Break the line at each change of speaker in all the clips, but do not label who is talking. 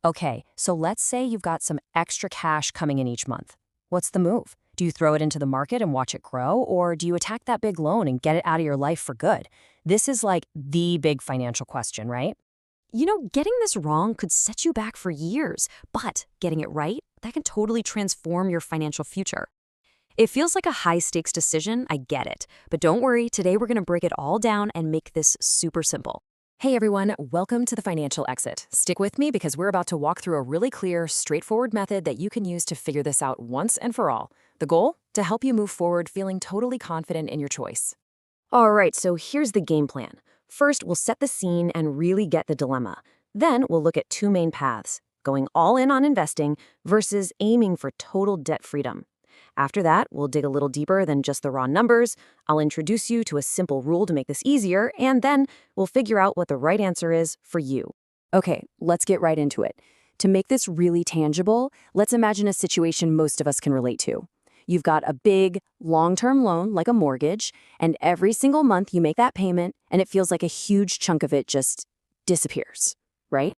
Okay, so let's say you've got some extra cash coming in each month. What's the move? Do you throw it into the market and watch it grow, or do you attack that big loan and get it out of your life for good? This is like the big financial question, right?
Getting this wrong could set you back for years, but getting it right, that can totally transform your financial future. It feels like a high-stakes decision, I get it. But don't worry, today we're going to break it all down and make this super simple.
Hey everyone, welcome to the Financial Exit. Stick with me because we're about to walk through a really clear, straightforward method that you can use to figure this out once and for all. The goal? To help you move forward feeling totally confident in your choice.
All right, so here's the game plan. First, we'll set the scene and really get the dilemma. Then we'll look at two main paths, going all in on investing versus aiming for total debt freedom. After that, we'll dig a little deeper than just the raw numbers. I'll introduce you to a simple rule to make this easier, and then we'll figure out what the right answer is for you.
Okay, let's get right into it. To make this really tangible, let's imagine a situation most of us can relate to. You've got a big, long-term loan like a mortgage, and every single month you make that payment, and it feels like a huge chunk of it just disappears, right?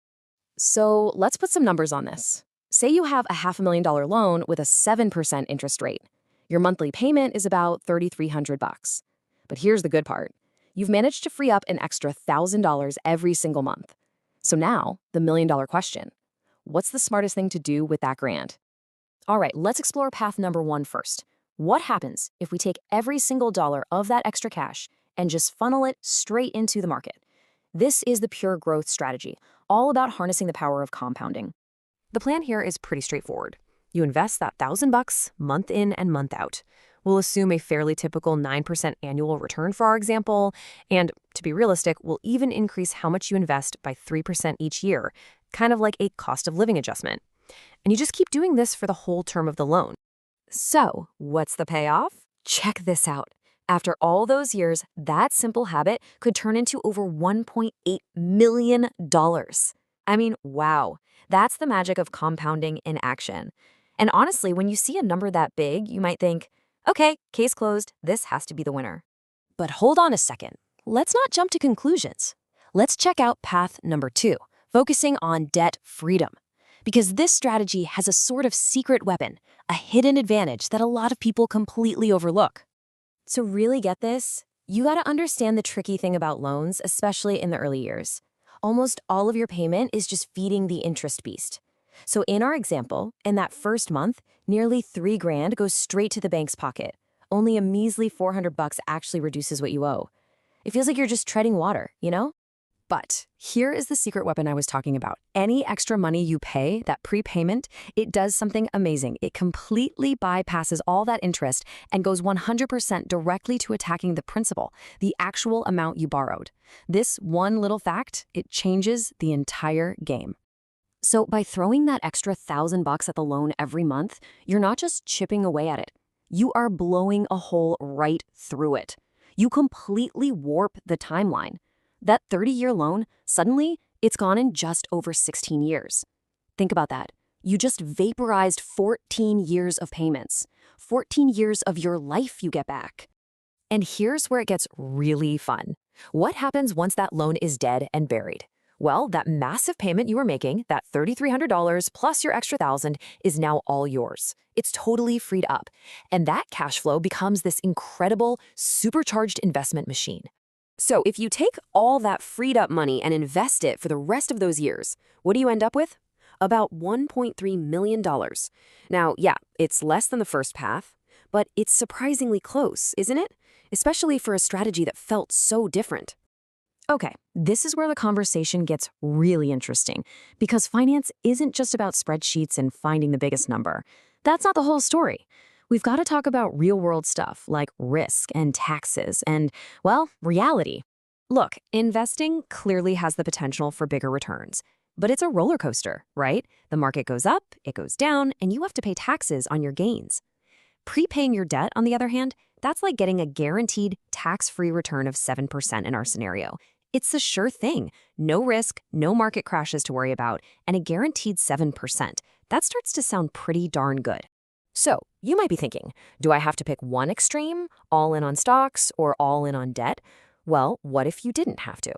So let's put some numbers on this. Say you have a $500,000 loan with a 7% interest rate. Your monthly payment is about $3,300. But here's the good part. You've managed to free up an extra $1,000 every single month. So now, the million-dollar question. What's the smartest thing to do with that grand? All right, let's explore path number one first. What happens if we take every single dollar of that extra cash and just funnel it straight into the market? This is the pure growth strategy, all about harnessing the power of compounding. The plan here is pretty straightforward. You invest that $1,000 month in and month out. We'll assume a fairly typical 9% annual return for our example, and to be realistic, we'll even increase how much you invest by 3% each year, kind of like a cost of living adjustment. And you just keep doing this for the whole term of the loan. So, what's the payoff? Check this out. After all those years, that simple habit could turn into over $1.8 million. I mean, wow. That's the magic of compounding in action. And honestly, when you see a number that big, you might think, okay, case closed, this has to be the winner. But hold on a second. Let's not jump to conclusions. Let's check out path number two, focusing on debt freedom. Because this strategy has a sort of secret weapon, a hidden advantage that a lot of people completely overlook. To really get this, you gotta understand the tricky thing about loans, especially in the early years. Almost all of your payment is just feeding the interest beast. So in our example, in that first month, nearly $3,000 goes straight to the bank's pocket. Only a measly $400 actually reduces what you owe. It feels like you're just treading water, you know? But here is the secret weapon I was talking about. Any extra money you pay, that prepayment, it does something amazing. It completely bypasses all that interest and goes 100% directly to attacking the principal, the actual amount you borrowed. This one little fact, it changes the entire game. So by throwing that extra $1,000 at the loan every month, you're not just chipping away at it. You are blowing a hole right through it. You completely warp the timeline. That 30-year loan, suddenly, it's gone in just over 16 years. Think about that. You just vaporized 14 years of payments. 14 years of your life you get back. And here's where it gets really fun. What happens once that loan is dead and buried? Well, that massive payment you were making, that $3,300 plus your extra $1,000, is now all yours. It's totally freed up. And that cash flow becomes this incredible, supercharged investment machine. So if you take all that freed up money and invest it for the rest of those years, what do you end up with? About $1.3 million. Now, yeah, it's less than the first path, but it's surprisingly close, isn't it? Especially for a strategy that felt so different. Okay, this is where the conversation gets really interesting, because finance isn't just about spreadsheets and finding the biggest number. That's not the whole story. We've got to talk about real-world stuff like risk and taxes and, well, reality. Look, investing clearly has the potential for bigger returns, but it's a roller coaster, right? The market goes up, it goes down, and you have to pay taxes on your gains. Prepaying your debt, on the other hand, that's like getting a guaranteed tax-free return of 7% in our scenario. It's the sure thing. No risk, no market crashes to worry about, and a guaranteed 7%. That starts to sound pretty darn good. So, you might be thinking, do I have to pick one extreme, all in on stocks or all in on debt? Well, what if you didn't have to?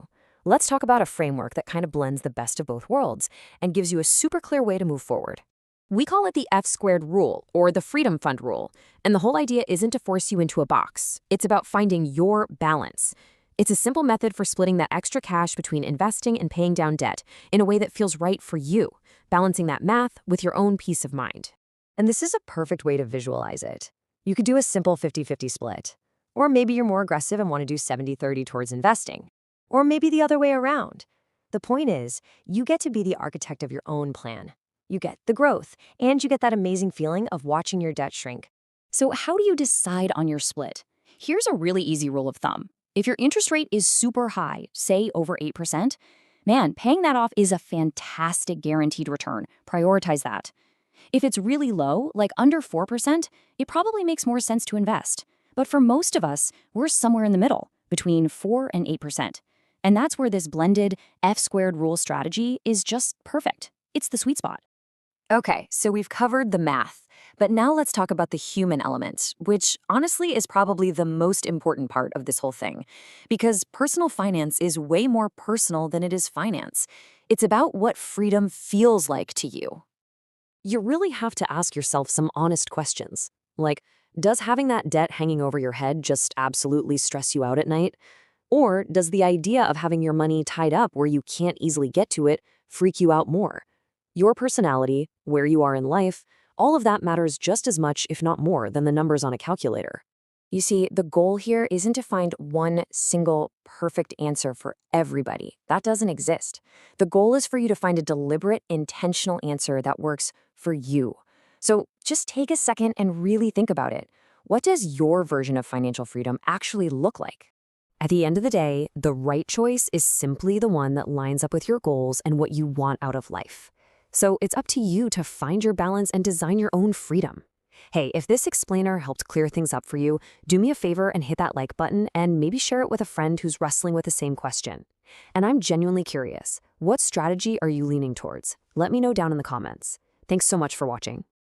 Let's talk about a framework that kind of blends the best of both worlds and gives you a super clear way to move forward. We call it the F-squared rule, or the Freedom Fund rule, and the whole idea isn't to force you into a box. It's about finding your balance. It's a simple method for splitting that extra cash between investing and paying down debt in a way that feels right for you, balancing that math with your own peace of mind. And this is a perfect way to visualize it. You could do a simple 50-50 split. Or maybe you're more aggressive and want to do 70-30 towards investing. Or maybe the other way around. The point is, you get to be the architect of your own plan. You get the growth, and you get that amazing feeling of watching your debt shrink.
So how do you decide on your split? Here's a really easy rule of thumb. If your interest rate is super high, say over 8%, man, paying that off is a fantastic guaranteed return. Prioritize that. If it's really low, like under 4%, it probably makes more sense to invest. But for most of us, we're somewhere in the middle, between 4 and 8%. And that's where this blended F-squared rule strategy is just perfect. It's the sweet spot.
Okay, so we've covered the math, but now let's talk about the human element, which honestly is probably the most important part of this whole thing, because personal finance is way more personal than it is finance. It's about what freedom feels like to you. You really have to ask yourself some honest questions, like, does having that debt hanging over your head just absolutely stress you out at night? Or does the idea of having your money tied up where you can't easily get to it freak you out more? Your personality, where you are in life, all of that matters just as much, if not more, than the numbers on a calculator. You see, the goal here isn't to find one single perfect answer for everybody. That doesn't exist. The goal is for you to find a deliberate, intentional answer that works for you. So just take a second and really think about it. What does your version of financial freedom actually look like? At the end of the day, the right choice is simply the one that lines up with your goals and what you want out of life. So it's up to you to find your balance and design your own freedom. Hey, if this explainer helped clear things up for you, do me a favor and hit that like button and maybe share it with a friend who's wrestling with the same question. And I'm genuinely curious, what strategy are you leaning towards? Let me know down in the comments. Thanks so much for watching.